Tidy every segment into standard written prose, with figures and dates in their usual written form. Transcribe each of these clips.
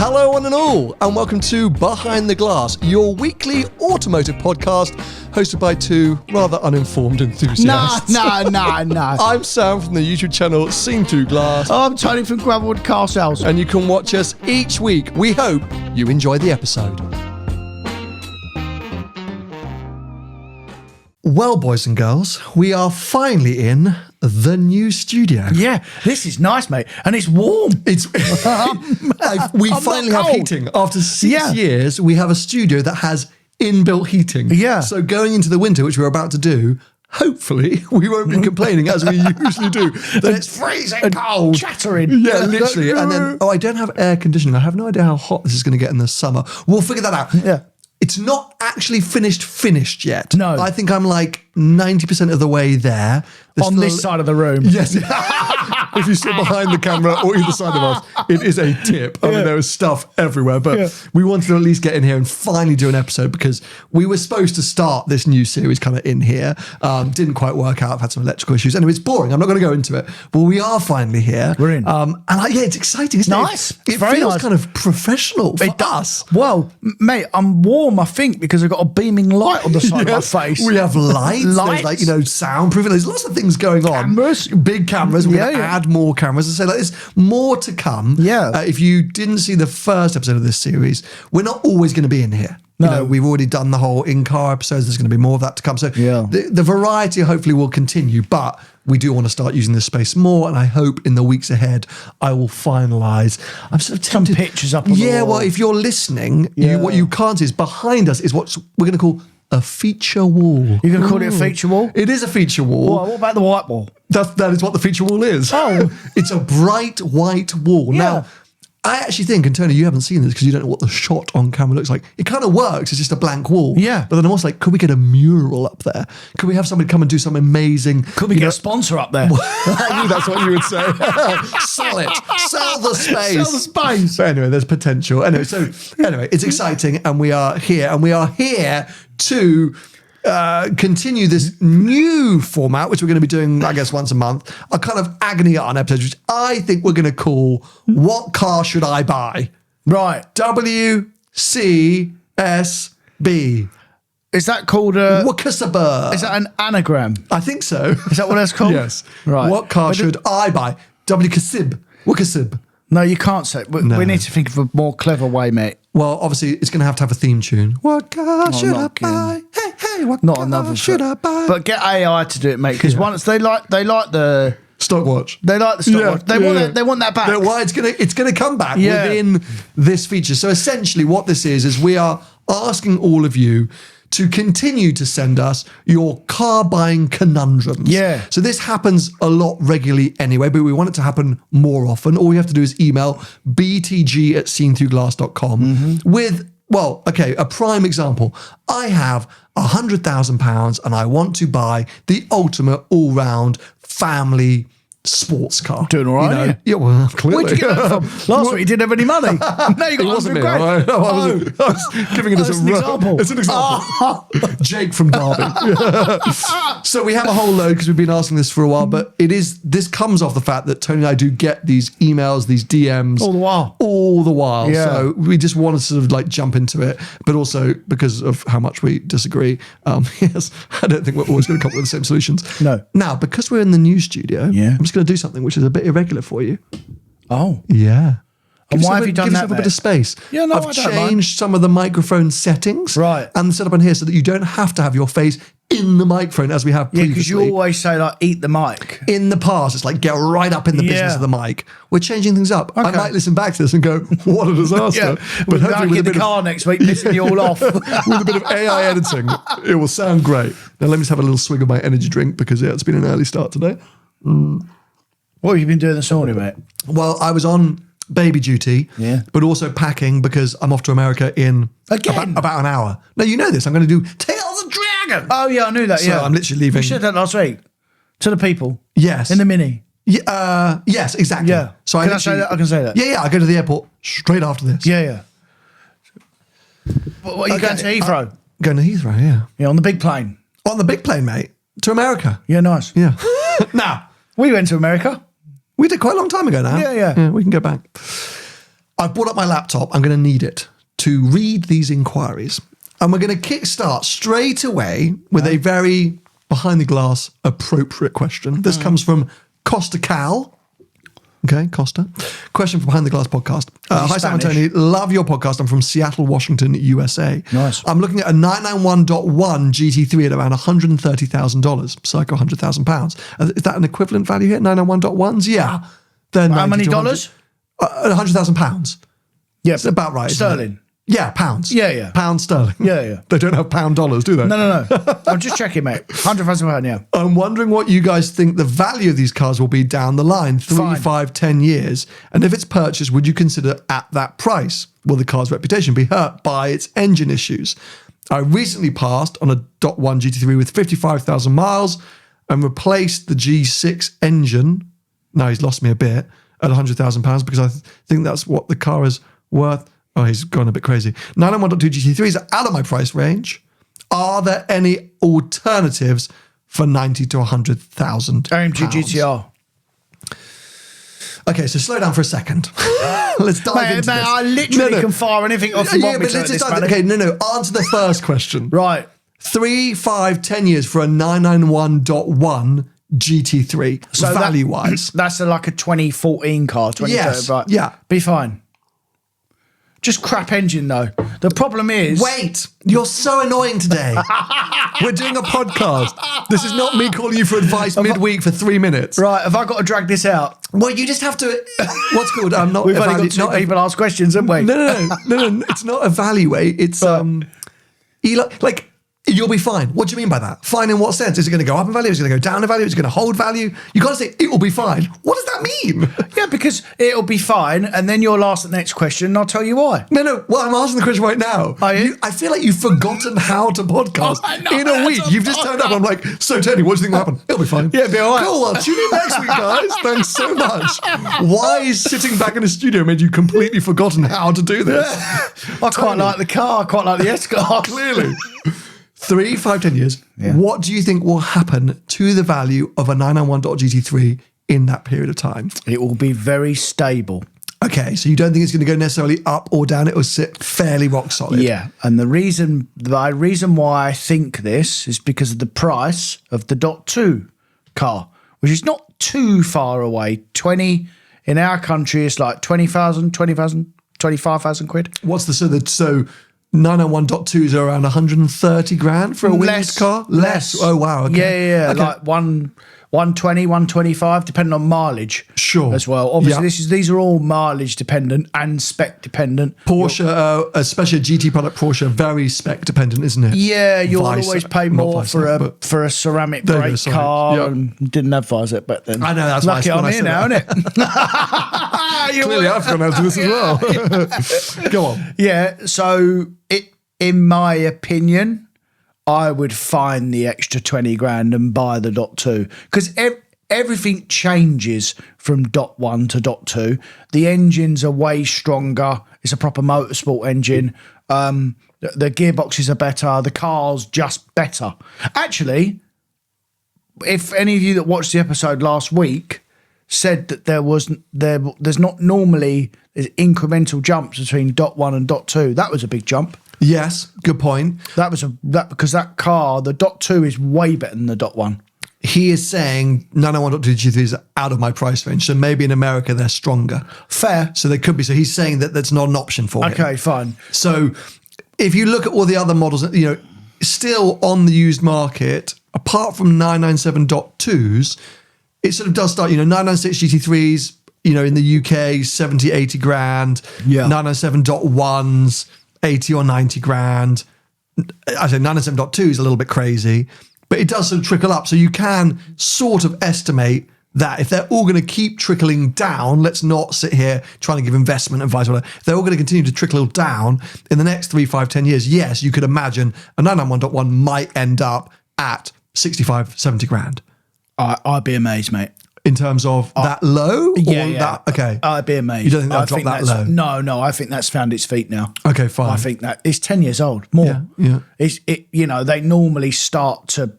Hello one and all, and welcome to Behind the Glass, your weekly automotive podcast hosted by two rather uninformed enthusiasts. No. I'm Sam from the YouTube channel Seen Through Glass. I'm Tony from Gravelwood Car Sales. And you can watch us each week. We hope you enjoy the episode. Well, boys and girls, we are finally in the new studio. Yeah, this is nice, mate. And it's warm. We finally have heating. After 6 years, we have a studio that has inbuilt heating. Yeah. So going into the winter, which we're about to do, hopefully we won't be complaining as we usually do. That it's freezing cold. Chattering. Yeah, literally. And then, I don't have air conditioning. I have no idea how hot this is going to get in the summer. We'll figure that out. Yeah. It's not actually finished yet. No. I think I'm like 90% of the way there. On this side of the room. Yes. If you sit behind the camera or either side of us, it is a tip. I mean, there is stuff everywhere, but we wanted to at least get in here and finally do an episode because we were supposed to start this new series kind of in here. Didn't quite work out. I've had some electrical issues. Anyway, it's boring. I'm not going to go into it, but we are finally here. We're in. It's exciting. Isn't nice. It feels kind of professional for us. Well, mate, I'm warm, I think, because I've got a beaming light on the side of my face. We have lights. There's like, soundproofing. There's lots of things going on. Cameras. Big cameras. We're going to add more cameras. And so there's more to come. Yeah. If you didn't see the first episode of this series, we're not always going to be in here. No. We've already done the whole in-car episodes. There's going to be more of that to come. So the variety hopefully will continue, but we do want to start using this space more, and I hope in the weeks ahead I will finalise. I'm sort of tempted. Some pictures up on the wall. Well, if you're listening, what you can't see is behind us is what we're going to call a feature wall. You're going to call it a feature wall? It is a feature wall. What about the white wall? That is what the feature wall is. Oh. It's a bright white wall. Yeah. Now, I actually think, and Tony, you haven't seen this because you don't know what the shot on camera looks like. It kind of works. It's just a blank wall. Yeah. But then I'm also like, could we get a mural up there? Could we have somebody come and do some amazing... Could we get a sponsor up there? I knew that's what you would say. Sell it. Sell the space. Sell the space. But anyway, there's potential. Anyway, it's exciting, and we are here. And we are here to... continue this new format, which we're going to be doing, I guess, once a month, a kind of agony aunt episode, which I think we're going to call What Car Should I Buy? Right. WCSB. Is that called a... Wakasaba. Is that an anagram? I think so. Is that what that's called? Yes. Right. What car should I buy? Wakasib. No, you can't say it. We need to think of a more clever way, mate. Well, obviously, it's going to have a theme tune. What car should I buy? Hey, what car should I buy? But get AI to do it, mate, because once they like the stopwatch. They like the stopwatch. They want that back. Well, it's gonna come back within this feature. So essentially, what this is we are asking all of you to continue to send us your car buying conundrums. Yeah. So this happens a lot regularly anyway, but we want it to happen more often. All you have to do is email btg@seenthroughglass.com with, a prime example. I have £100,000 and I want to buy the ultimate all-round family sports car. Doing all right, aren't Yeah, well, clearly. Where'd you get that from? Last week you didn't have any money. Now you got 100 grand. I was giving it as an example. It's an example. Jake from Derby. So we have a whole load because we've been asking this for a while, but this comes off the fact that Tony and I do get these emails, these DMs. All the while. Yeah. So we just want to sort of like jump into it, but also because of how much we disagree. Yes, I don't think we're always going to come up with the same solutions. No. Now, because we're in the new studio, I'm just going to do something which is a bit irregular for you. Oh. Yeah. And why have you done that? Give yourself a bit of space. Yeah, no, I've changed some of the microphone settings. Right. And set up in here so that you don't have to have your face in the microphone as we have previously. Yeah, because you always say, like, eat the mic. In the past, it's like, get right up in the business of the mic. We're changing things up. Okay. I might listen back to this and go, what a disaster. But hopefully with a bit of car next week, pissing you all off. With a bit of AI editing, it will sound great. Now, let me just have a little swig of my energy drink because, it's been an early start today. What have you been doing this morning, mate? Well, I was on baby duty, but also packing because I'm off to America in about an hour. No, you know this. I'm going to do Tales of Dragon. Oh, yeah, I knew that, So I'm literally leaving. You said that last week. To the people. Yes. In the Mini. Yeah, yes, exactly. Yeah. So I say that? I can say that. Yeah, I go to the airport straight after this. Yeah. What are you going to Heathrow? Going to Heathrow, yeah. Yeah, on the big plane. On the big plane, mate. To America. Yeah, nice. Yeah. Now, we went to America. We did quite a long time ago now. Yeah. We can go back. I've brought up my laptop. I'm going to need it to read these inquiries. And we're going to kickstart straight away with a very behind the glass appropriate question. This comes from Costa Cal. Okay, Costa. Question from Behind the Glass podcast. Hi, Sam and Tony. Love your podcast. I'm from Seattle, Washington, USA. Nice. I'm looking at a 991.1 GT3 at around $130,000, circa £100,000. Is that an equivalent value here? 991.1s? Yeah. Then How many dollars? £100,000. Yeah. It's about right. Sterling. Yeah, pounds. Yeah. Pound sterling. Yeah. They don't have pound dollars, do they? No. I'm just checking, mate. £100,000, yeah. I'm wondering what you guys think the value of these cars will be down the line, 3, 5, 10 years. And if it's purchased, would you consider at that price? Will the car's reputation be hurt by its engine issues? I recently passed on a .1 GT3 with 55,000 miles and replaced the G6 engine. Now he's lost me a bit at £100,000 because I think that's what the car is worth. Oh, he's gone a bit crazy. 991.2 GT3s are out of my price range. Are there any alternatives for 90 to 100,000? AMG GTR. Okay, so slow down for a second. Let's dive into this. I literally can fire anything off you want me to at this, man. Okay, no. Answer the first question. Right. 3, 5, 10 years for a 991.1 GT3, so value-wise. That's like a 2014 car. 2013, yes, right. Yeah. Be fine. Just crap engine, though. The problem is... Wait, you're so annoying today. We're doing a podcast. This is not me calling you for advice midweek for 3 minutes. Right, have I got to drag this out? Well, you just have to... What's called... not We've only got two people ask questions, haven't we? No. It's not evaluate. It's... like... You'll be fine. What do you mean by that? Fine in what sense? Is it going to go up in value? Is it going to go down in value? Is it going to hold value? You got to say, it will be fine. What does that mean? Yeah, because it'll be fine, and then you'll ask the next question, and I'll tell you why. No. Well, I'm asking the question right now. I feel like you've forgotten how to podcast. In a week, you've just turned up. I'm like, so Tony, what do you think will happen? It'll be fine. Yeah, it'll be all right. Cool, well, tune in next week, guys. Thanks so much. Why is sitting back in the studio made you completely forgotten how to do this? I quite like the car. I quite like the S-Class. Clearly. 3, 5, 10 years. Yeah. What do you think will happen to the value of a 991 GT3 in that period of time? It will be very stable. Okay, so you don't think it's going to go necessarily up or down? It will sit fairly rock solid. Yeah, and the reason why I think this is because of the price of the .2 car, which is not too far away. 20 in our country, it's like 20,000, 25,000 quid. What's the so 991.2s are around 130 grand for a Williams car? Less. Oh, wow. Okay. Yeah. Okay. Like 120, 125, depending on mileage. Sure. As well. Obviously, these are all mileage dependent and spec dependent. Porsche, especially a GT product Porsche, very spec dependent, isn't it? Yeah, you'll always pay more for a ceramic brake car. And didn't have visor back then. I know, that's lucky I'm here now, isn't it? Clearly, I've gone out to this as well. Go on. Yeah, so in my opinion, I would find the extra 20 grand and buy the .2 because everything changes from .1 to .2. The engines are way stronger. It's a proper motorsport engine. The gearboxes are better. The car's just better. Actually, if any of you that watched the episode last week said that there's not normally incremental jumps between .1 and .2, that was a big jump. Yes, good point. Because that car, the .2 is way better than the .1. He is saying 991.2 GT3s are out of my price range, so maybe in America they're stronger. Fair. So they could be. So he's saying that that's not an option for him. Okay, fine. So if you look at all the other models, still on the used market, apart from 997.2s, it sort of does start, 996 GT3s, in the UK, 70, 80 grand. Yeah. 997.1s, 80 or 90 grand. I say 997.2 is a little bit crazy, but it does sort of trickle up. So you can sort of estimate that if they're all going to keep trickling down, let's not sit here trying to give investment advice, whatever. If they're all going to continue to trickle down in the next 3, 5, 10 years, yes, you could imagine a 991.1 might end up at 65, 70 grand. I'd be amazed, mate. In terms of that low? Yeah. Okay. I'd be amazed. You don't think that'll drop that low? No, I think that's found its feet now. Okay, fine. I think that it's 10 years old, more. Yeah. They normally start to,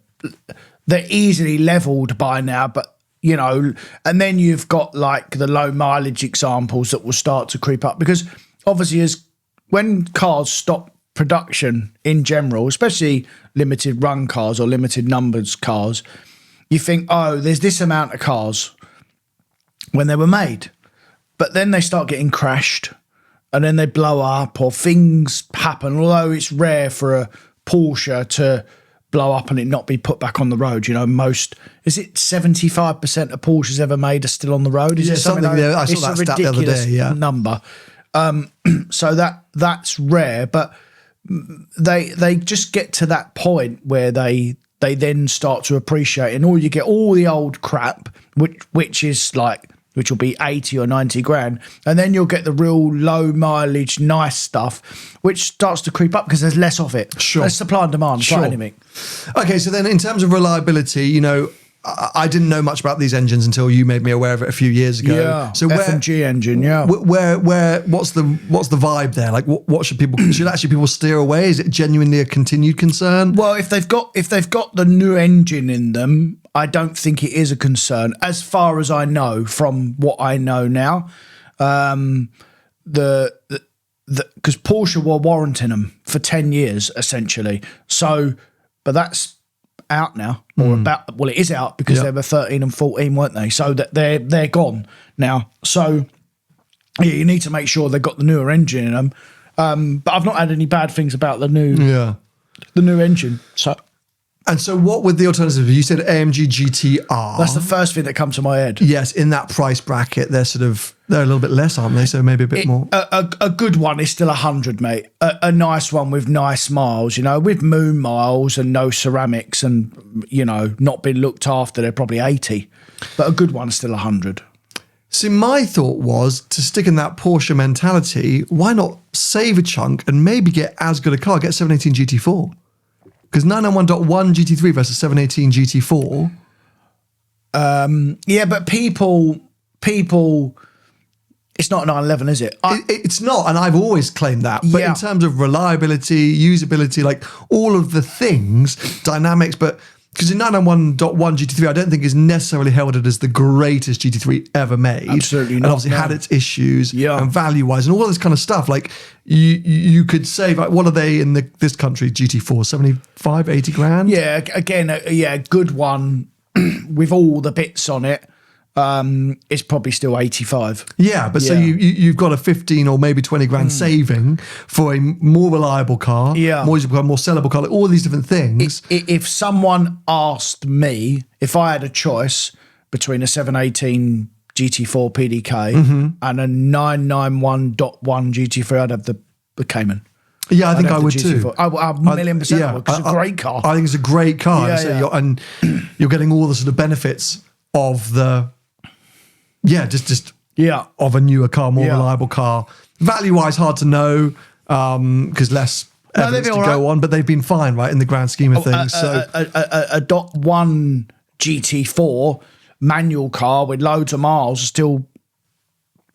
they're easily leveled by now, but you know, and then you've got like the low mileage examples that will start to creep up, because obviously when cars stop production in general, especially limited run cars or limited numbers cars, you think, oh, there's this amount of cars when they were made, but then they start getting crashed and then they blow up or things happen, although it's rare for a Porsche to blow up and it not be put back on the road. You know, is it 75% of Porsches ever made are still on the road? Is it something like that? I saw that stat the other day, yeah. Number. So that's rare, but they just get to that point where they then start to appreciate, and you get all the old crap, which will be 80 or 90 grand, and then you'll get the real low mileage nice stuff, which starts to creep up because there's less of it. Sure. There's supply and demand, sure. like anything. Okay, so then in terms of reliability, you know, I didn't know much about these engines until you made me aware of it a few years ago. Yeah, so F&G engine, yeah. What's the vibe there? Like, what should people steer away? Is it genuinely a continued concern? Well, if they've got the new engine in them, I don't think it is a concern, as far as I know from what I know now. Because Porsche were warranting them for 10 years essentially. So, but that's out now, or it is out, because they were 13 and 14, weren't they? So that they're gone now. So yeah, you need to make sure they've got the newer engine in them. But I've not had any bad things about the new engine. So what would the alternative be? You said AMG GTR. That's the first thing that comes to my head. Yes, in that price bracket, they're a little bit less, aren't they? So maybe a bit more. A good one is still 100, mate. A nice one with nice miles, you know, with moon miles and no ceramics and, you know, not been looked after, they're probably 80. But a good one's still 100. See, my thought was to stick in that Porsche mentality, why not save a chunk and maybe get as good a car, get 718 GT4? Because 991.1 GT3 versus 718 GT4. Yeah, but people, it's not a 911, is it? It's not, and I've always claimed that. But in terms of reliability, usability, like all of the things, dynamics, but because in 991.1 GT3, I don't think is necessarily heralded as the greatest GT3 ever made. Absolutely and not. And obviously had its issues and value-wise and all this kind of stuff. Like you could save, like, what are they in this country, GT4, 75, 80 grand? Yeah, again, a good one with all the bits on it. It's probably still 85. Yeah, but so you've got a 15 or maybe 20 grand saving for a more reliable car, more usable car, more sellable car, like all these different things. If someone asked me if I had a choice between a 718 GT4 PDK and a 991.1 GT3, I'd have the Cayman. Yeah, I think I would too. I 1,000,000%. Yeah, it's a great car. I think it's a great car. Yeah, so and you're getting all the sort of benefits of the... of a newer car, more reliable car. Value-wise, hard to know because less evidence to go on, but they've been fine, right, in the grand scheme of things. A .1 GT4 manual car with loads of miles is still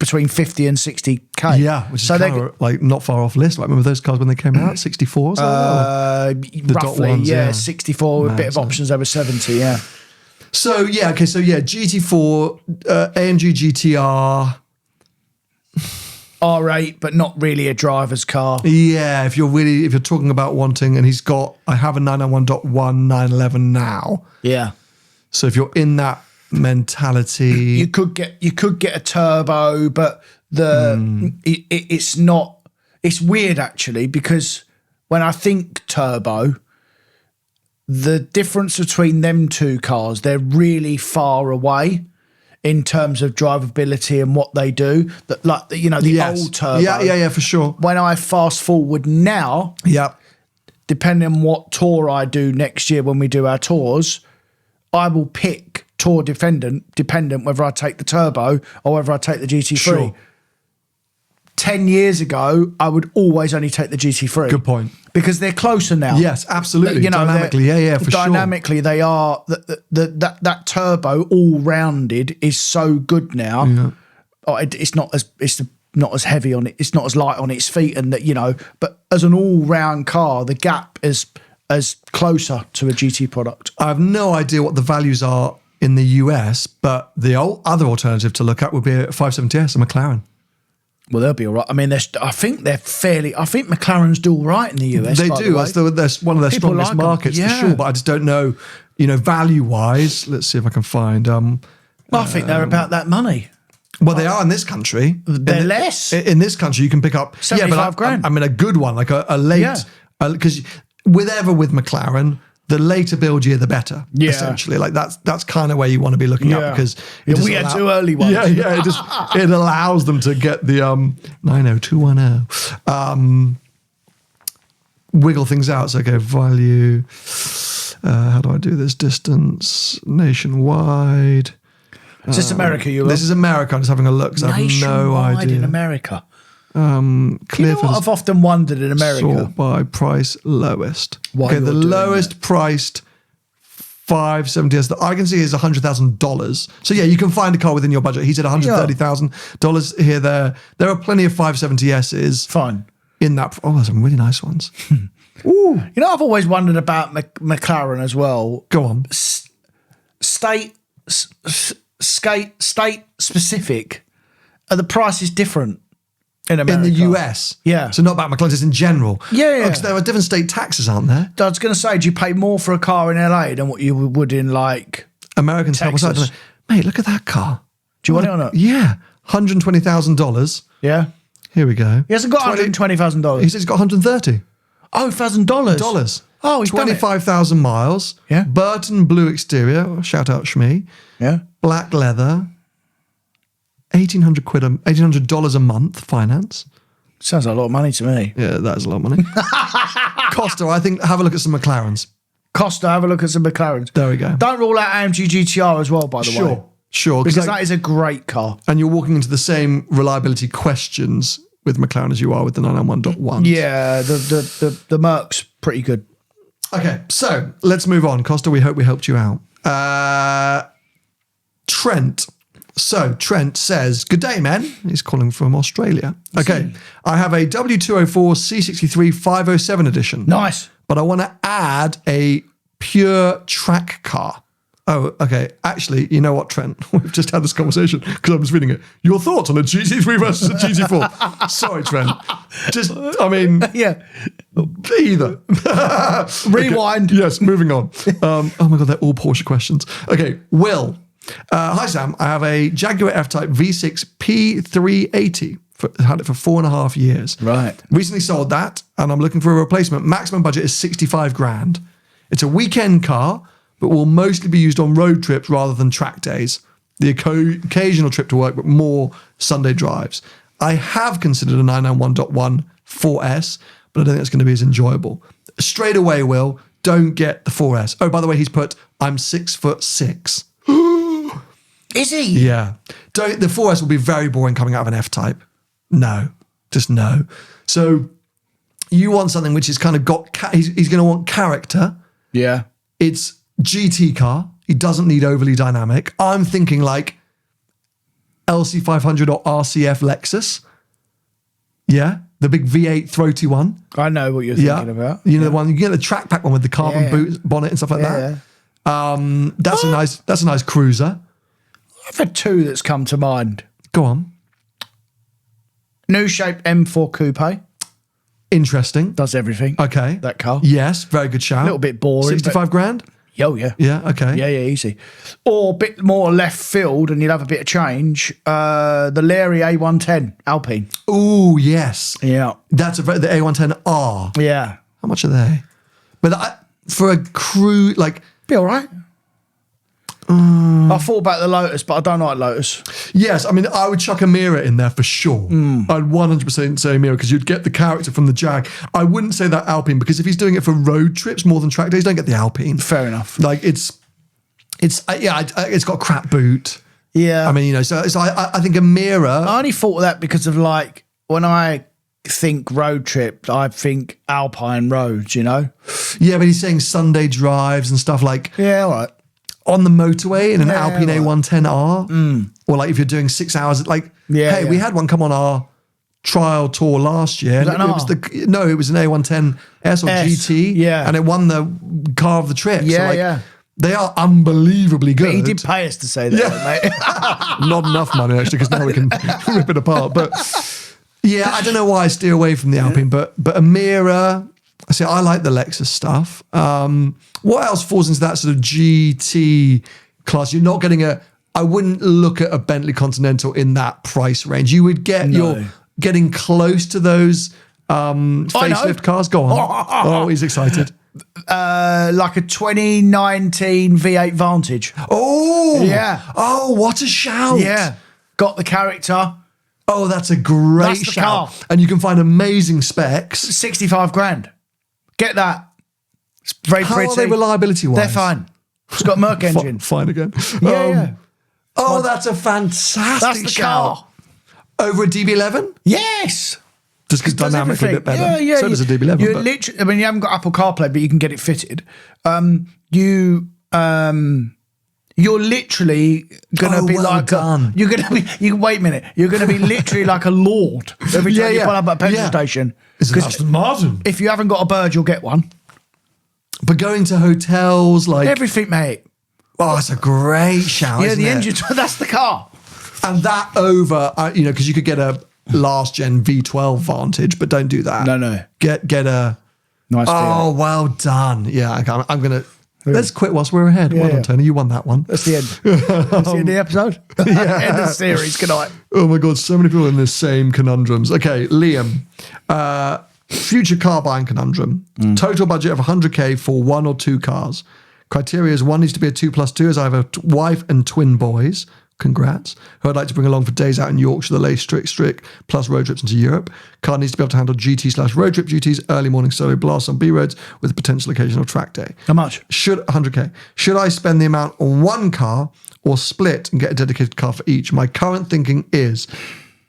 between 50 and 60k. Yeah, which is kind of like not far off list. Like, remember those cars when they came out, 64s? Roughly, ones, 64 with a bit of options over 70, yeah. So GT4, AMG GTR, R8, but not really a driver's car. Yeah, if you're talking about wanting, and I have a 991.1 911 now. Yeah. So if you're in that mentality, you could get a turbo, but it's not. It's weird actually, because when I think turbo, the difference between them two cars, they're really far away in terms of drivability and what they do. That, like, you know, the old turbo. Yeah, for sure. When I fast forward now, depending on what tour I do next year when we do our tours, I will pick tour dependent whether I take the turbo or whether I take the GT3. Sure. 10 years ago, I would always only take the GT3. Good point. Because they're closer now. Yes, absolutely. You know, dynamically, for sure. Dynamically, they are. That turbo all rounded is so good now. Yeah. It's not as heavy on it. It's not as light on its feet, and that, you know. But as an all round car, the gap is as closer to a GT product. I have no idea what the values are in the US, but the other alternative to look at would be a 570S, a McLaren. Well, they'll be all right. I mean, I think McLarens do all right in the US. They do. That's one of their People strongest like 'em. markets Yeah. for sure. But I just don't know, value-wise. Let's see if I can find. I think they're about that money. Well, they are in this country. They're less. In this country, you can pick up 75 grand. I mean, a good one, like a late, because with McLaren, the later build year, the better. Yeah. Essentially, like that's kind of where you want to be looking at because we had two early ones. Yeah, it allows them to get the 99210 wiggle things out. So okay, value. How do I do this? Distance nationwide. Is this America? This is America. I'm just having a look because I have no idea. In America. Clear What I've often wondered in America? Sort by price lowest. While Okay, the you're doing lowest priced 570S that I can see is $100,000. So yeah, you can find a car within your budget. He said $130,000 here. There are plenty of 570Ss. Fine. In that. Oh, there's some really nice ones. Ooh. I've always wondered about McLaren as well. Go on. State specific. Are the prices different in America? In the US? Yeah. So not about McLaren, just in general? Yeah. Because there are different state taxes, aren't there? I was going to say, do you pay more for a car in LA than what you would in like American Texas? Mate, look at that car. Do you want it or not? Yeah. $120,000. Yeah. Here we go. He hasn't got $120,000. He says he's got $130,000. Oh, $1,000. Oh, he's 25,000 miles. Yeah. Burton blue exterior. Shout out Shmee. Yeah. Black leather. $1,800 a month finance. Sounds like a lot of money to me. Yeah, that is a lot of money. Costa, I think, have a look at some McLarens. Costa, have a look at some McLarens. There we go. Don't rule out AMG GTR as well, by the way. Sure. Because that is a great car. And you're walking into the same reliability questions with McLaren as you are with the 991.1. Yeah, the Merc's pretty good. Okay, so let's move on. Costa, we hope we helped you out. Trent. So Trent says, good day, man. He's calling from Australia. Okay, I have a W204 C63 507 edition. Nice. But I want to add a pure track car. Oh, okay. Actually, you know what, Trent? We've just had this conversation because I was reading it. Your thoughts on a GT3 versus a GT4? Sorry, Trent. Yeah. Either. Rewind. Okay. Yes, moving on. Oh my God, they're all Porsche questions. Okay, Will. Hi, Sam. I have a Jaguar F-Type V6 P380. Had it for 4.5 years. Right. Recently sold that, and I'm looking for a replacement. Maximum budget is 65 grand. It's a weekend car, but will mostly be used on road trips rather than track days. The occasional trip to work, but more Sunday drives. I have considered a 991.1 4S, but I don't think it's going to be as enjoyable. Straight away, Will, don't get the 4S. Oh, by the way, he's put, I'm 6'6". Is he? Yeah. The 4S will be very boring coming out of an F-Type. No. Just no. So you want something which is kind of he's going to want character. Yeah. It's GT car. He doesn't need overly dynamic. I'm thinking like LC500 or RCF Lexus. Yeah. The big V8 throaty one. I know what you're thinking about. You know the one, you get the track pack one with the carbon boot bonnet and stuff like that. Yeah. That's a nice cruiser. I've had two that's come to mind. Go on. New shape M4 Coupe. Interesting. Does everything. Okay. That car. Yes, very good shout. A little bit boring. 65 grand? Oh, yeah. Yeah, okay. Yeah, easy. Or a bit more left field and you'll have a bit of change. The Leary A110 Alpine. Ooh, yes. Yeah. That's the A110R. Yeah. How much are they? But for a crew, like... Be all right. I thought about the Lotus, but I don't like Lotus. Yes, I mean, I would chuck a Mira in there for sure. I'd 100% say Mira because you'd get the character from the Jag. I wouldn't say that Alpine because if he's doing it for road trips more than track days, don't get the Alpine. Fair enough. Like it's got a crap boot. Yeah. I mean, so I think a Mira. I only thought of that because of like when I think road trip, I think Alpine roads, you know? Yeah, but he's saying Sunday drives and stuff like. Yeah, all right. On the motorway in an Alpine A110R, or like if you're doing 6 hours, like, we had one come on our trial tour last year. Was that an it was an A110S or GT, and it won the car of the trip. Yeah, They are unbelievably good. But he did pay us to say that, mate. Not enough money, actually, because now we can rip it apart. But yeah, I don't know why I steer away from the Alpine, but a Mira. I like the Lexus stuff. What else falls into that sort of GT class? You're not getting I wouldn't look at a Bentley Continental in that price range. You would get, you're getting close to those facelift cars. Go on. Oh, he's excited. Like a 2019 V8 Vantage. Oh, yeah. Oh, what a shout. Yeah. Got the character. Oh, that's a great That's the shout. car. And you can find amazing specs. 65 grand. Get that. It's very How pretty. are they reliability-wise? They're fine. It's got a Merc engine. Fine again. Yeah. Oh, that's a fantastic That's the shout. car. Over a DB11? Yes. Just because dynamically a bit better. Yeah, yeah. So does a DB11. You're but- literally, I mean, you haven't got Apple CarPlay, but you can get it fitted. You're literally gonna be well like done. you're gonna be. You wait a minute. You're gonna be literally like a lord every time you pull up at a petrol station. It's an Aston Martin. If you haven't got a bird, you'll get one. But going to hotels, like... Everything, mate. Oh, it's a great shout, Yeah, isn't the it? engine. That's the car. And that over, because you could get a last-gen V12 Vantage, but don't do that. No. Get a... Nice. Oh, well done. Yeah, I'm going to... Let's quit whilst we're ahead. Well done, Tony. You won that one. That's the end. That's the end of the episode. End of the series. Good night. Oh my God, so many people in the same conundrums. Okay, Liam. Future car buying conundrum. Total budget of 100K for one or two cars. Criteria is one needs to be a 2+2, as I have a wife and twin boys. Congrats. Who I'd like to bring along for days out in Yorkshire, the lay strict, plus road trips into Europe. Car needs to be able to handle GT/road trip duties, early morning solo blasts on B roads with a potential occasional track day. How much? 100K. Should I spend the amount on one car or split and get a dedicated car for each? My current thinking is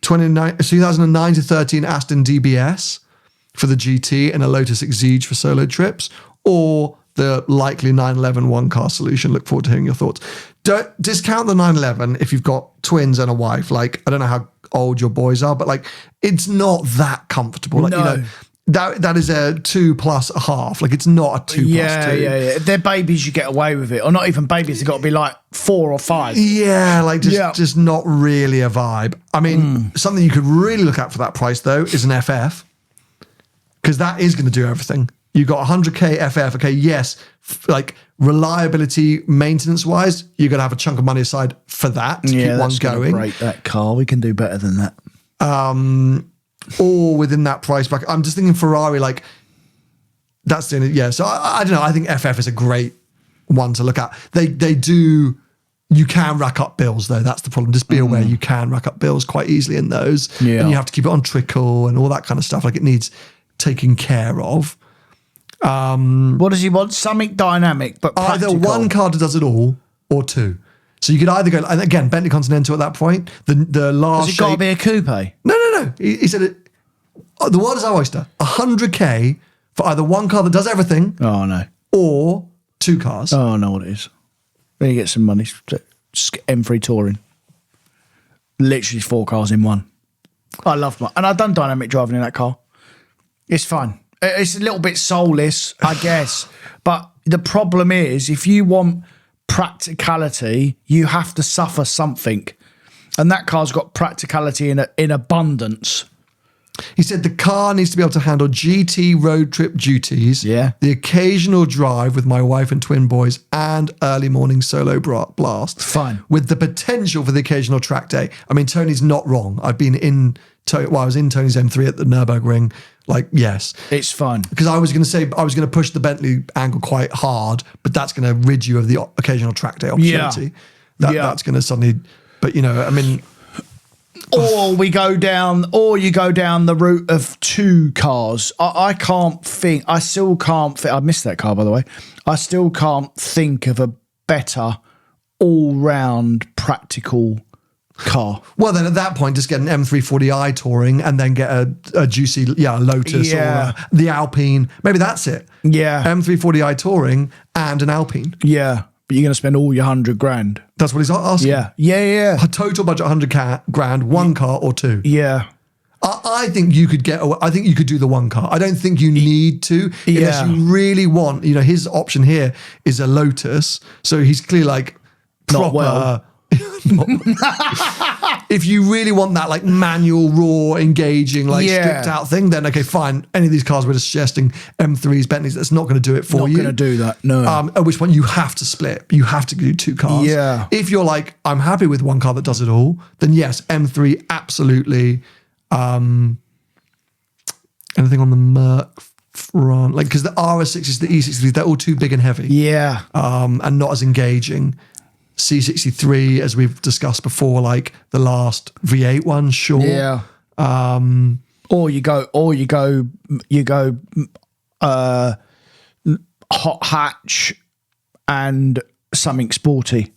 2009 to 13 Aston DBS for the GT and a Lotus Exige for solo trips, or the likely 911 one-car solution. Look forward to hearing your thoughts. Don't discount the 911 if you've got twins and a wife. Like, I don't know how old your boys are, but like, it's not that comfortable. Like, No. that is a 2+1/2. Like, it's not a 2+2. Yeah. If they're babies, you get away with it. Or not even babies, they've got to be like 4 or 5. Yeah, like just not really a vibe. I mean, something you could really look at for that price, though, is an FF. Because that is going to do everything. You got 100K FF. Okay, yes, like reliability, maintenance-wise, you're going to have a chunk of money aside for that to keep one going. Break that car. We can do better than that. Or within that price bracket. I'm just thinking Ferrari, like, that's the only, yeah. So I don't know. I think FF is a great one to look at. They do, you can rack up bills though. That's the problem. Just be aware you can rack up bills quite easily in those. Yeah. And you have to keep it on trickle and all that kind of stuff. Like, it needs taken care of. What does he want? Something dynamic, but practical. Either one car that does it all or two. So you could either go, and again, Bentley Continental at that point, the last Has it got to be a coupe? No. He said it, the world is our oyster. 100K for either one car that does everything Oh, no. or two cars. Oh, I know what it is. Then you get some money. Just get M3 Touring. Literally 4 cars in one. I love my... And I've done dynamic driving in that car. It's fun. It's a little bit soulless, I guess. But the problem is, if you want practicality, you have to suffer something. And that car's got practicality in abundance. He said the car needs to be able to handle GT road trip duties, Yeah. the occasional drive with my wife and twin boys, and early morning solo blast. Fine. With the potential for the occasional track day. I mean, Tony's not wrong. I've been I was in Tony's M3 at the Nürburgring. Like, yes. It's fun. Because I was going to push the Bentley angle quite hard, but that's going to rid you of the occasional track day opportunity. That's going to suddenly, but I mean... Or you go down the route of 2 cars. I still can't think. I missed that car, by the way. I still can't think of a better all-round practical car. Well, then at that point, just get an M340i touring and then get a juicy, Lotus or the Alpine. Maybe that's it. Yeah. M340i touring and an Alpine. Yeah. But you're going to spend all your 100 grand. That's what he's asking. Yeah. A total budget 100 grand, one car or two. Yeah. I think you could get away. I think you could do the one car. I don't think you need to unless you really want. His option here is a Lotus, so he's clearly like Not proper. well. If you really want that like manual, raw, engaging, like stripped out thing, then okay, fine. Any of these cars we're suggesting, M3s, Bentleys, that's not going to do it for you. Not going to do that, no. At which point you have to split. You have to do two cars. Yeah. If you're like, I'm happy with one car that does it all, then yes, M3, absolutely. Anything on the Merc front, like because the RS6s, the E63s, they're all too big and heavy. Yeah. And not as engaging. C63, as we've discussed before, like the last V8 one, sure. Yeah. Or you go hot hatch and something sporty.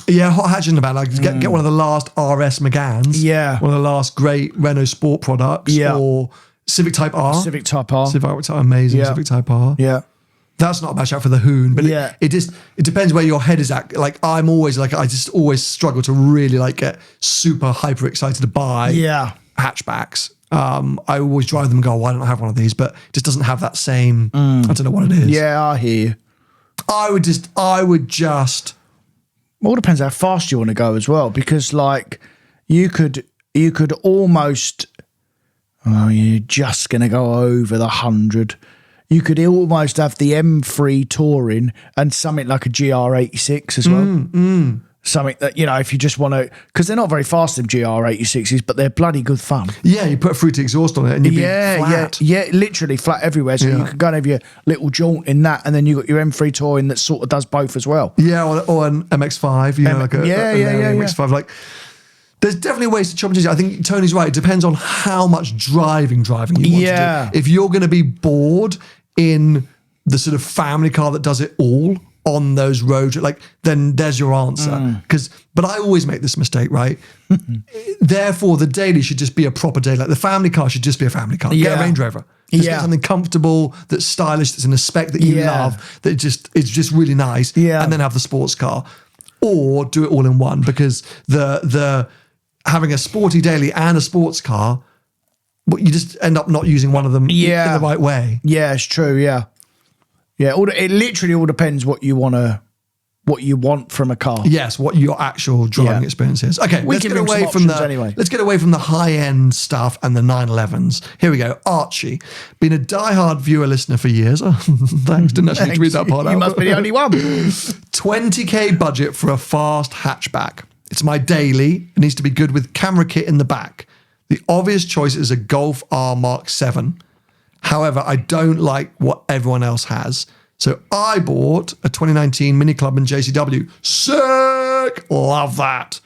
Yeah, hot hatch isn't bad. Like get one of the last RS Megans. Yeah. One of the last great Renault Sport products. Yeah. Or Civic Type R. Civic Type R. Amazing Yeah. Civic Type R. Yeah. That's not a bad shout for the Hoon, but Yeah. it depends where your head is at. Like I'm always like, I just always struggle to really like get super hyper excited to buy hatchbacks. I always drive them and go, why don't I have one of these? But it just doesn't have that same, I don't know what it is. Yeah, I hear you. I would just. Well, it depends how fast you want to go as well, because like you could almost, you're just going to go over the 100. You could almost have the M3 Touring and something like a GR86 as well. Something that, if you just want to, because they're not very fast, them GR86s, but they're bloody good fun. Yeah, you put a fruity exhaust on it and you'd be flat. Yeah, literally flat everywhere. So you can go and have your little jaunt in that, and then you got your M3 Touring that sort of does both as well. Yeah, or an MX-5, like a MX-5. Like, there's definitely ways to chop and change. I think Tony's right. It depends on how much driving you want to do. If you're going to be bored in the sort of family car that does it all on those roads, then there's your answer. But I always make this mistake, right? Therefore, the daily should just be a proper daily. Like the family car should just be a family car. Get a Range Rover. Just get something comfortable, that's stylish, that's in a spec that you love, that it's just really nice, and then have the sports car. Or do it all in one, because the having a sporty daily and a sports car, but you just end up not using one of them in the right way. Yeah, it's true. Yeah. It literally all depends what you want from a car. Yes, what your actual driving experience is. Okay, let's get away from the high end stuff and the 911s. Here we go. Archie, been a diehard viewer listener for years. Oh, thanks. Didn't actually need to read that part out. You must be the only one. 20k budget for a fast hatchback. It's my daily. It needs to be good with camera kit in the back. The obvious choice is a Golf R Mark 7. However, I don't like what everyone else has. So I bought a 2019 Mini Clubman JCW. Sick! Love that.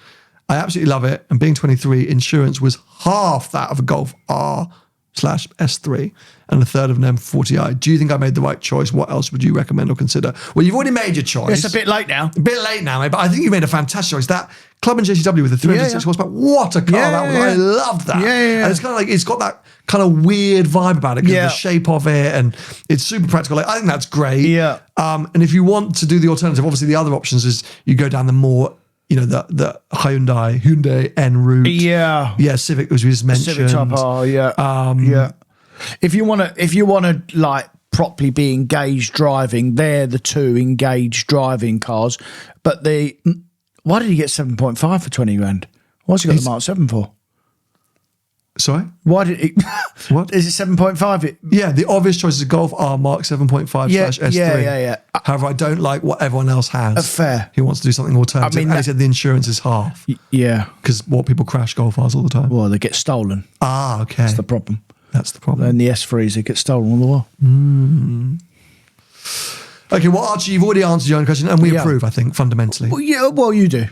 I absolutely love it. And being 23, insurance was half that of a Golf R/S3 and a third of an M40i. Do you think I made the right choice? What else would you recommend or consider? Well, you've already made your choice. It's a bit late now. Mate, but I think you made a fantastic choice. That Clubman JCW with the 306 horsepower, what a car that was. I love that. And it's kind of like, it's got that kind of weird vibe about it because of the shape of it, and it's super practical. Like, I think that's great. And if you want to do the alternative, obviously the other options is you go down the more, the Hyundai N route. Yeah, Civic, as we just mentioned. Civic Type R, If you want to like properly be engaged driving, they're the two engaged driving cars. But why did he get 7.5 for 20 grand? What's he got the Mark 7 for? Sorry? Why did he? What? Is it 7.5? Yeah, the obvious choice is a Golf R Mark 7.5/S3. Yeah. However, I don't like what everyone else has. Fair. He wants to do something alternative. And he said the insurance is half. Yeah. Because people crash Golf Rs all the time. Well, they get stolen. Ah, okay. That's the problem. And the S3s, they get stolen all the while. Okay, well, Archie, you've already answered your own question, and we approve, I think, fundamentally. Well, you do.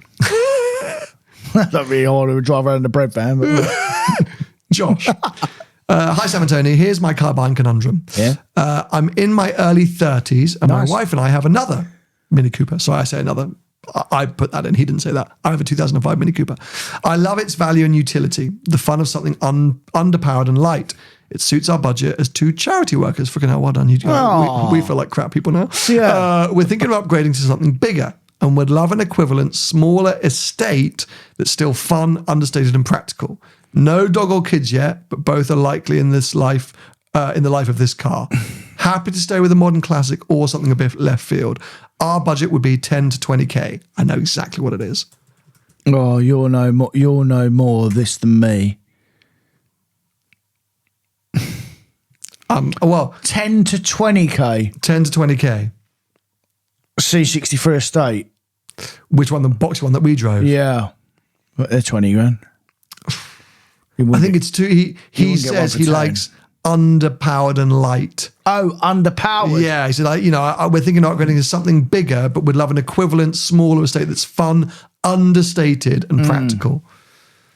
I don't really want to drive around in a bread van, but... Josh. Hi, Sam and Tony. Here's my car buying conundrum. Yeah. I'm in my early 30s, and my wife and I have another Mini Cooper. Sorry, I say another. I put that in. He didn't say that. I have a 2005 Mini Cooper. I love its value and utility, the fun of something underpowered and light. It suits our budget as two charity workers. Freaking hell, well done. We feel like crap people now. Yeah. We're thinking of upgrading to something bigger and would love an equivalent smaller estate that's still fun, understated and practical. No dog or kids yet, but both are likely in this life, in the life of this car. Happy to stay with a modern classic or something a bit left field. Our budget would be 10 to 20k. I know exactly what it is. Oh, you'll know more. You'll know more of this than me. Well, 10 to 20k. 10 to 20k. C63 estate. Which one? The boxy one that we drove? Yeah, but they're 20 grand. I think it's too. He says he likes underpowered and light. Oh, underpowered. Yeah, he said, we're thinking about getting something bigger, but we'd love an equivalent smaller estate that's fun, understated, and practical.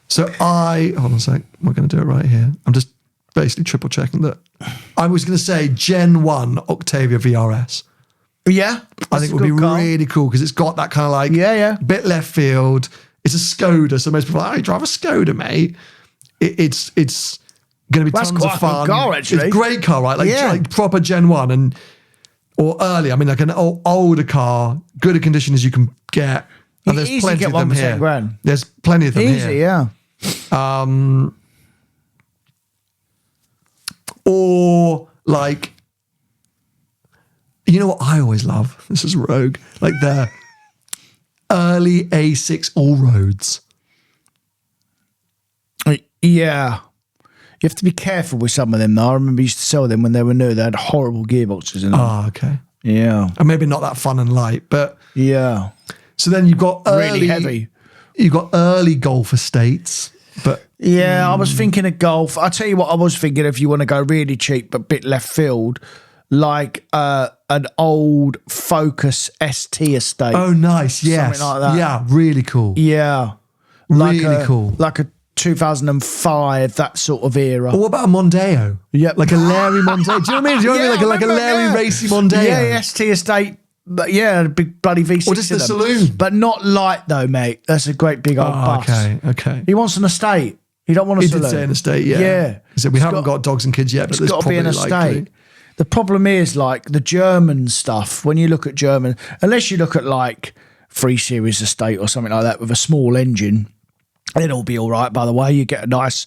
So hold on a sec. We're going to do it right here. I'm just basically triple checking that. I was going to say Gen 1 Octavia VRS. Yeah, I think it would be really cool because it's got that kind of like bit left field. It's a Skoda, so most people are like, I drive a Skoda, mate. It's going to be tons of fun. Good car, actually. It's a great car, right? Like proper Gen 1 or early. I mean, like an older car, good a condition as you can get. And there's plenty of them here. Grand. There's plenty of them here. Easy, yeah. Or like, you know what I always love? This is rogue. Like the early A6 all-roads. Yeah. You have to be careful with some of them, though. I remember you used to sell them when they were new. They had horrible gearboxes in them. Oh, okay. Yeah. And maybe not that fun and light, but... Yeah. So then you've got really heavy. You've got early Golf estates, but... Yeah, I was thinking of Golf. I'll tell you what I was thinking, if you want to go really cheap but bit left field, like an old Focus ST estate. Oh, nice. Yes. Something like that. Yeah, really cool. Yeah. Really cool. Like a 2005, that sort of era. Or what about a Mondeo? Yeah. Like a Larry Mondeo. Do you know what I mean? Do you know what I mean? Like a Larry racy Mondeo. Yeah, ST estate. But yeah, a big bloody V6. Or just the saloon. But not light though, mate. That's a great big old bus. Okay. He wants an estate. He don't want a saloon. He did say an estate, yeah. Yeah. He said, we haven't got dogs and kids yet, but there's got to be probably an estate. likely. The problem is, like, the German stuff, when you look at German, unless you look at, like, 3 Series estate or something like that with a small engine, it'll be all right, by the way. You get a nice,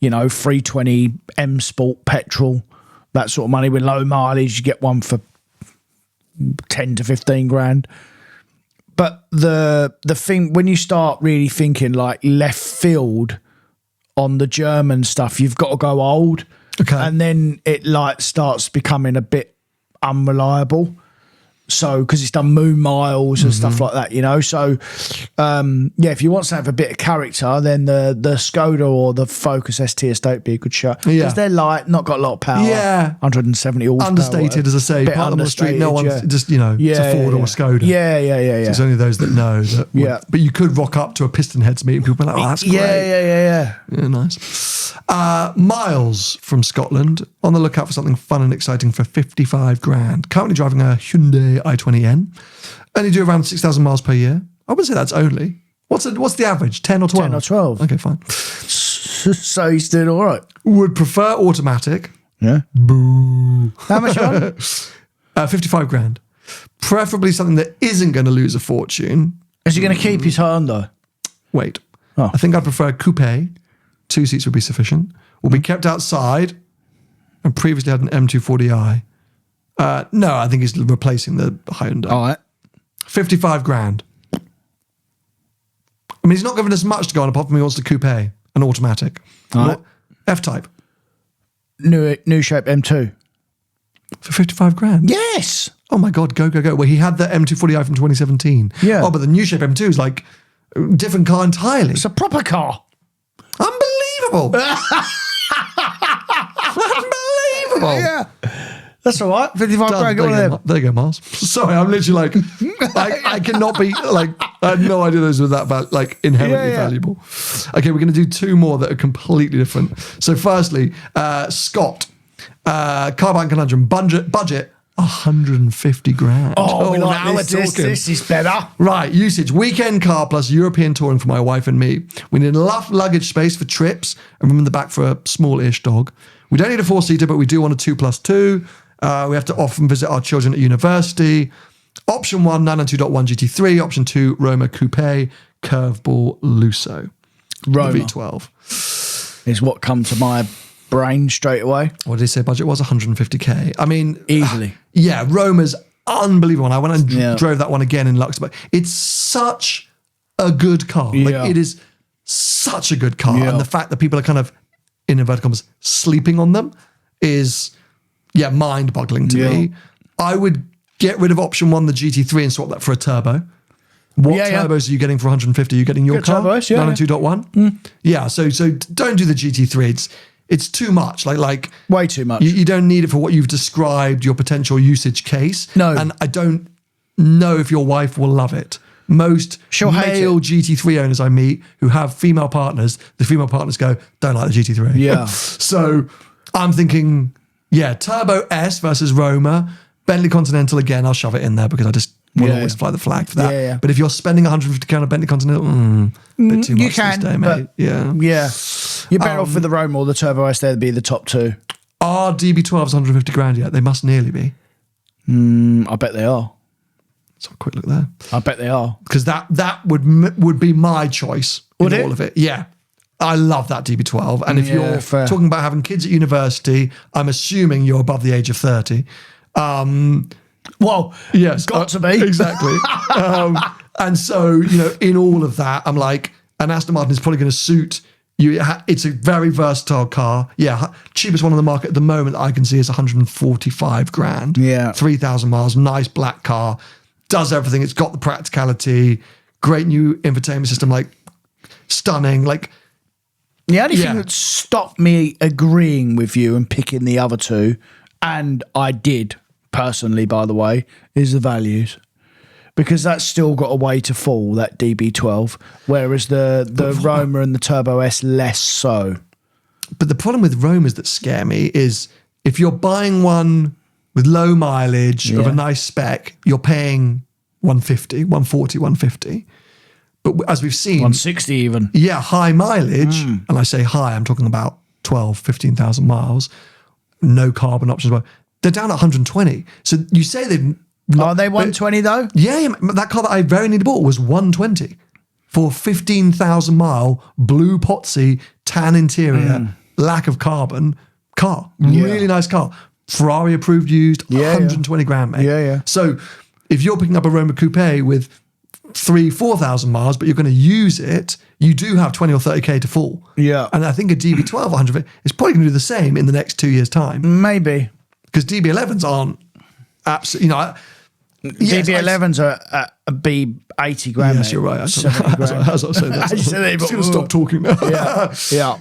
320 M Sport petrol, that sort of money with low mileage. You get one for 10 to 15 grand. But the thing, when you start really thinking, like, left field on the German stuff, you've got to go old. Okay. And then it like starts becoming a bit unreliable. So, because it's done moon miles and stuff like that, So, if you want to have a bit of character, then the Skoda or the Focus ST estate be a good shot. Because they're light, not got a lot of power. Yeah. 170 horsepower. Understated, as I say. Part of the street, no one's just, it's a Ford or a Skoda. Yeah. So it's only those that know that. But you could rock up to a piston heads meet and people be like, oh, that's great. Yeah. Yeah, nice. Miles from Scotland, on the lookout for something fun and exciting for 55 grand. Currently driving a Hyundai i20N. Only do around 6,000 miles per year. I would say that's only. What's the average? 10 or 12? 10 or 12. Okay, fine. So he's doing all right. Would prefer automatic. Yeah. Boo. How much on? 55 grand. Preferably something that isn't going to lose a fortune. Is he going to keep his Honda? Wait. Oh. I think I'd prefer a coupe. 2 seats would be sufficient. Will be kept outside. And previously had an M240i. No, I think he's replacing the Hyundai. All right. 55 grand. I mean, he's not given us much to go on apart from he wants the coupe, an automatic. All right. F-Type. New shape M2. For 55 grand? Yes. Oh my God, go. Well, he had the M240i from 2017. Yeah. Oh, but the new shape M2 is like a different car entirely. It's a proper car. Unbelievable. Unbelievable. Yeah. That's all right. 55 grand. Go on there. There you go, Miles. Sorry, I'm literally like, I cannot be like, I had no idea those were that like inherently valuable. Okay, we're going to do 2 more that are completely different. So firstly, Scott, car bank conundrum, budget 150 grand. Oh, now we're talking. This is better. Right, usage, weekend car plus European touring for my wife and me. We need enough luggage space for trips and room in the back for a small-ish dog. We don't need a 4-seater, but we do want a 2+2. We have to often visit our children at university. Option 1, 992.1 GT3. Option 2, Roma Coupe, Curveball Lusso. Roma. The V12. is what come to my brain straight away. What did he say budget was? 150k. I mean, Easily. Yeah, Roma's unbelievable. And I went and Yeah. drove that one again in Luxembourg. It's such a good car. Yeah. Like, it is such a good car. Yeah. And the fact that people are kind of, in inverted commas, sleeping on them is, mind-boggling to me. I would get rid of option 1, the GT3, and swap that for a turbo. What turbos are you getting for 150? Are you getting your car? Turbos, 992.1? Yeah, so don't do the GT3. It's too much. Like Way too much. You don't need it for what you've described, your potential usage case. No. And I don't know if your wife will love it. Most She'll hate male it. GT3 owners I meet who have female partners, the female partners go, don't like the GT3. Yeah. So I'm thinking, Turbo S versus Roma, Bentley Continental again, I'll shove it in there because I just want to always fly the flag for that. Yeah. But if you're spending 150k on a Bentley Continental, a bit too much You can, this day, mate. but Yeah. yeah. You're better off with the Roma or the Turbo S. They'd be the top two. Are DB12s 150 grand yet? They must nearly be. I bet they are. Let's have a quick look there. I bet they are. Because that would be my choice Would in it? all of it. Yeah. I love that DB12. And if you're fair. talking about having kids at university, I'm assuming you're above the age of 30. Well, Yes. got to be. Exactly. And so, in all of that, I'm like, an Aston Martin is probably going to suit you. It's a very versatile car. Yeah. Cheapest one on the market at the moment I can see is 145 grand. Yeah. 3,000 miles. Nice black car. Does everything. It's got the practicality. Great new infotainment system. Like, stunning. Like, The only thing that stopped me agreeing with you and picking the other two, and I did personally, by the way, is the values. Because that's still got a way to fall, that DB12, whereas the Roma and the Turbo S less so. but the problem with Romas that scare me is if you're buying one with low mileage of a nice spec, you're paying 150, 140, 150. But as we've seen, 160 even. high mileage, and I say high, I'm talking about 12, 15,000 miles, no carbon options. But they're down at 120. So you say they've... Are they 120 though? Yeah, that car that I very nearly bought was 120 for 15,000 mile blue potsy, tan interior, lack of carbon car. Really nice car. Ferrari approved used, 120 grand, mate. Yeah. So if you're picking up a Roma Coupe with 4,000 miles, but you're going to use it, you do have 20 or 30k to fall. Yeah. And I think a DB12 100 is probably going to do the same in the next 2 years' time Maybe. because DB11s aren't absolutely, DB11s are a B 80 grand. Yes, mate. you're right. As 70 grand. I say that, I just said it, I'm just but- going to stop talking now. Yeah.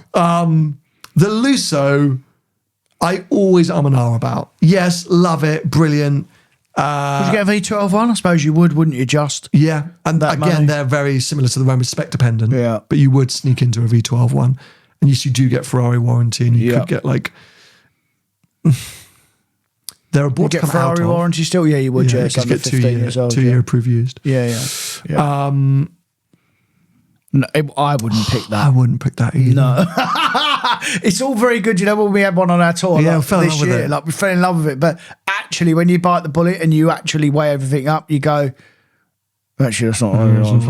The Lusso, I always and ah about. Yes, love it, brilliant. Would you get a V12 one? I suppose you would, wouldn't you? Just Yeah, and That again, money. they're very similar to the Roma, spec dependent. Yeah. But you would sneak into a V12 one, and yes, you do get Ferrari warranty, and you Yeah. could get like. They're a you board to get come out Ferrari of. warranty still. Yeah, you would. Yeah, it's because you under get 15 years old. 2 year approved used. Yeah. No, I wouldn't pick that. I wouldn't pick that either. No. It's all very good, when we had one on our tour Yeah, I like, fell in this love with year. it. Like, we fell in love with it. But actually, when you bite the bullet and you actually weigh everything up, you go, actually, that's not what I want.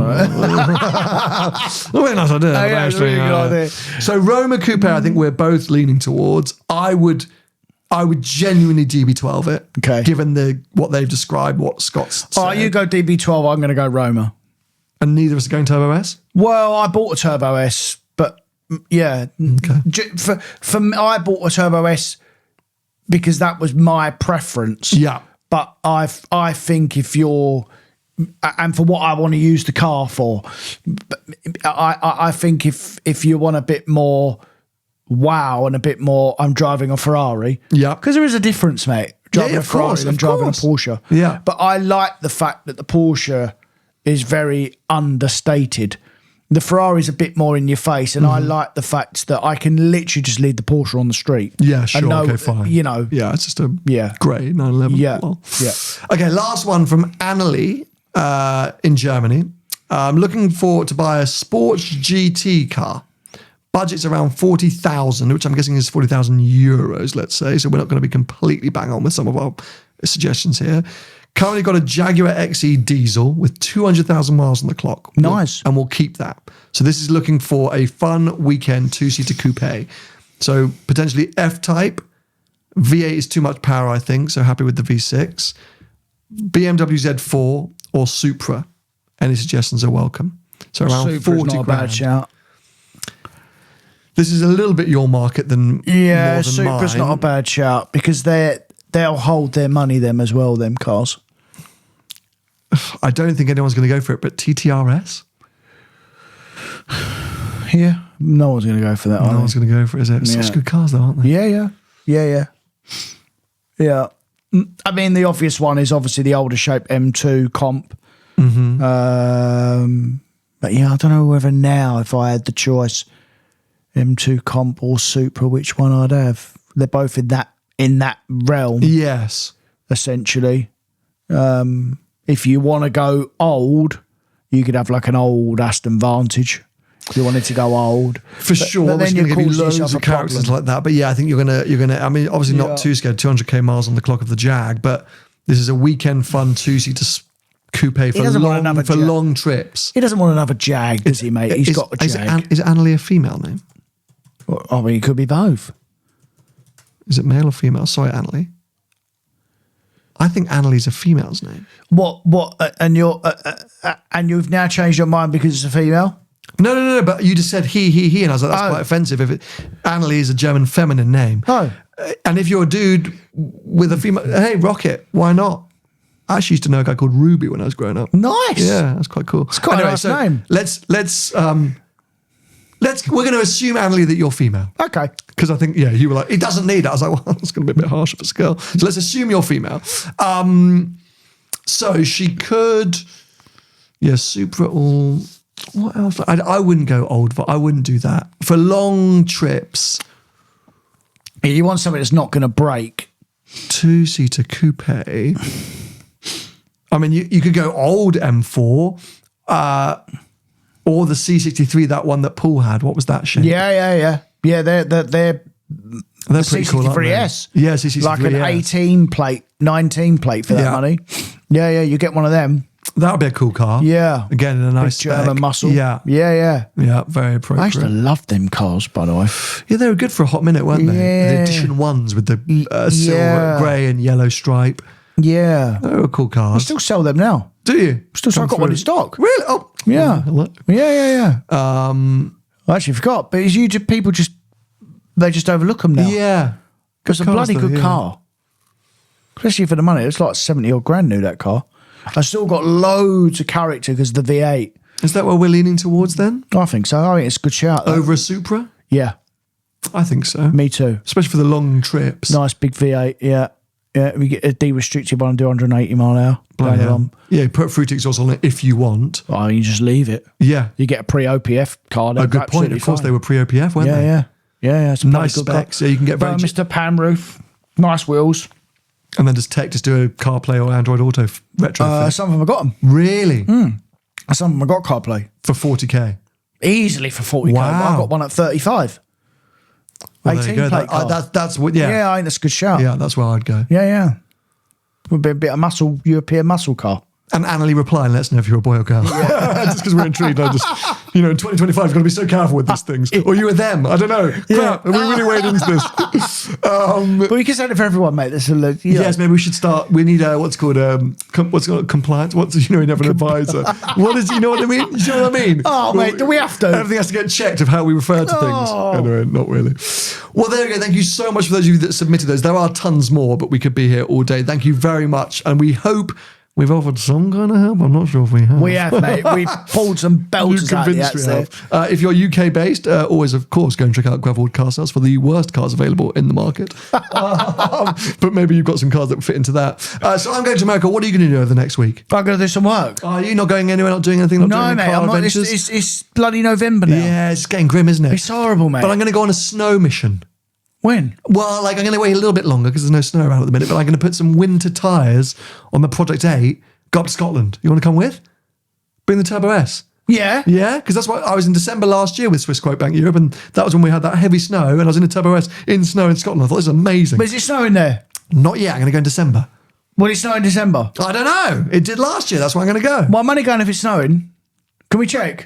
Very nice idea. yeah, it's a really good idea. So Roma Coupe, I think we're both leaning towards. I would genuinely DB12 it. Okay. Given what they've described, what Scott's said. Oh, you go DB12, I'm going to go Roma. And neither of us are going Turbo S? Well, I bought a Turbo S, but yeah. Okay. For me, I bought a Turbo S because that was my preference. Yeah. But I think if you're, and for what I want to use the car for, I think if you want a bit more wow and a bit more, I'm driving a Ferrari. Yeah. Because there is a difference, mate. Driving Yeah, a of Ferrari course, and of driving course. a Porsche. Yeah. But I like the fact that the Porsche is very understated. The Ferrari's a bit more in your face, and I like the fact that I can literally just lead the Porsche on the street. Yeah, sure. And know, okay, fine. Yeah, it's just a Yeah. grey 911. Yeah, Well. yeah. Okay, last one from Annalie in Germany. I'm looking to buy a sports GT car. Budget's around 40,000, which I'm guessing is 40,000 euros, let's say. So we're not going to be completely bang on with some of our suggestions here. Currently got a Jaguar XE diesel with 200,000 miles on the clock. Nice. And we'll keep that. So this is looking for a fun weekend two-seater coupe. So potentially F-Type. V8 is too much power, I think, so happy with the V6. BMW Z4 or Supra. Any suggestions are welcome. So around Supra's 40 not a grand. bad shout. This is a little bit your market than more than Supra's mine. not a bad shout because they'll hold their money them as well, them cars. I don't think anyone's going to go for it, but TTRS? Yeah, no one's going to go for that. No one's going to go for it, is it? Such good cars though, aren't they? Yeah. I mean, the obvious one is obviously the older shape M2 comp. Mm-hmm. But yeah, I don't know whether now, if I had the choice, M2 comp or Supra, which one I'd have. They're both in that realm, Yes. essentially. If you want to go old, you could have like an old Aston Vantage. If you wanted to go old, For sure, but we're then going to you're give you causing loads yourself of a characters problem. like that. But yeah, I think you're gonna. I mean, obviously not too scared. 200k miles on the clock of the Jag, but this is a weekend fun two-seater coupe doesn't want another for Jag. long trips. He doesn't want another Jag, does he, mate? He's got a Jag. Is Annalie a female name? I mean, it could be both. Is it male or female? Sorry, Annalie. I think Annalie's a female's name. What? And you've now changed your mind because it's a female? No. But you just said he, and I was like, that's quite offensive. If Annalie is a German feminine name. Oh. And if you're a dude with a female, hey, rock it. Why not? I actually used to know a guy called Ruby when I was growing up. Nice. Yeah, that's quite cool. It's quite a nice name. We're going to assume, Annalie, that you're female. Okay. Because I think, you were like, it doesn't need it. I was like, well, that's going to be a bit harsh if it's a girl. So let's assume you're female. So she could, Supra or what else? I wouldn't go old, but I wouldn't do that. For long trips. You want something that's not going to break. Two-seater coupe. I mean, you could go old M4 or the C63, that one that Paul had. What was that shape? Yeah. Yeah, they're pretty cool, aren't they? C63S. Yeah, C63. Like an 18 plate, 19 plate for that money. Yeah, you get one of them. That would be a cool car. Yeah. Again, in a nice Big German spec. muscle. Yeah, very appropriate. I used to love them cars, by the way. Yeah, they were good for a hot minute, weren't they? Yeah. The edition ones with the silver, grey and yellow stripe. Yeah. They were cool cars. I still sell them now. Do you? Still, I've got one in stock. Really? Oh, Yeah. hello. Yeah. I actually forgot, but people just overlook them now. Yeah. It's a bloody good car. Especially for the money. It's like 70 odd grand new, that car. I still got loads of character because the V8. Is that what we're leaning towards then? I think so. I think it's a good shout. Though. Over a Supra? Yeah, I think so. me too. Especially for the long trips. Nice big V8. Yeah. We get a de-restricted one and do 180 mile an hour. Bloody hell. Yeah, put fruit exhaust on it if you want. Oh, you just leave it. Yeah. You get a pre-OPF car. A good point. Of course, they were pre-OPF, weren't they? Yeah. It's a Nice bloody good car. specs. Yeah, you can get very... Mr. Pan roof. Nice wheels. And then does Tech just do a CarPlay or Android Auto retrofit? Some of them I got them. Really? Some of them I got CarPlay. For 40k? Easily for 40k. Wow. I got one at 35. Well, there you 18 go. plate car. That's what, yeah. Yeah, I think that's a good shout. Yeah, that's where I'd go. Yeah. Would be a bit of muscle, European muscle car. And Annalie reply and let us know if you're a boy or girl. Just because we're intrigued. In 2025, you've got to be so careful with these things. Or you or them. I don't know. Crap. Are we really wading into this? But we can say it for everyone, mate. Yes, maybe we should start. We need what's called compliance. You never an advisor. What is, you know what I mean? You know what I mean? Oh, mate, do we have to? Everything has to get checked of how we refer to things. Anyway, not really. Well, there you go. Thank you so much for those of you that submitted those. There are tons more, but we could be here all day. Thank you very much. And we hope we've offered some kind of help. I'm not sure if we have. We have, mate. We've pulled some belters out of the ass there. If you're UK based, always, of course, go and check out Gravelwood Car Sales for the worst cars available in the market. But maybe you've got some cars that fit into that. So I'm going to America. What are you going to do over the next week? I'm going to do some work. Are you not going anywhere, not doing anything? Not No, doing mate. car I'm not. adventures? It's bloody November now. Yeah, it's getting grim, isn't it? It's horrible, mate. But I'm going to go on a snow mission. When? Well, I'm going to wait a little bit longer because there's no snow around at the minute, but I'm going to put some winter tyres on the Project 8, go up to Scotland. You want to come with? Bring the Turbo S. Yeah. Yeah, because that's why I was in December last year with Swiss Quote Bank Europe, and that was when we had that heavy snow, and I was in a Turbo S in snow in Scotland. I thought this is amazing. But is it snowing there? Not yet. I'm going to go in December. Will it snow in December? I don't know. It did last year. That's where I'm going to go. My money going if it's snowing. Can we check?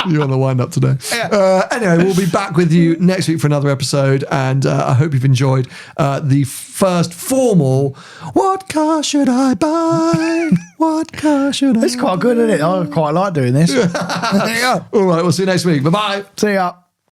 You're on the wind up today. Yeah. Anyway, we'll be back with you next week for another episode, and I hope you've enjoyed the first formal "What car should I buy? What car should I?" It's quite good, isn't it? I quite like doing this. There you go. All right, we'll see you next week. Bye bye. See ya.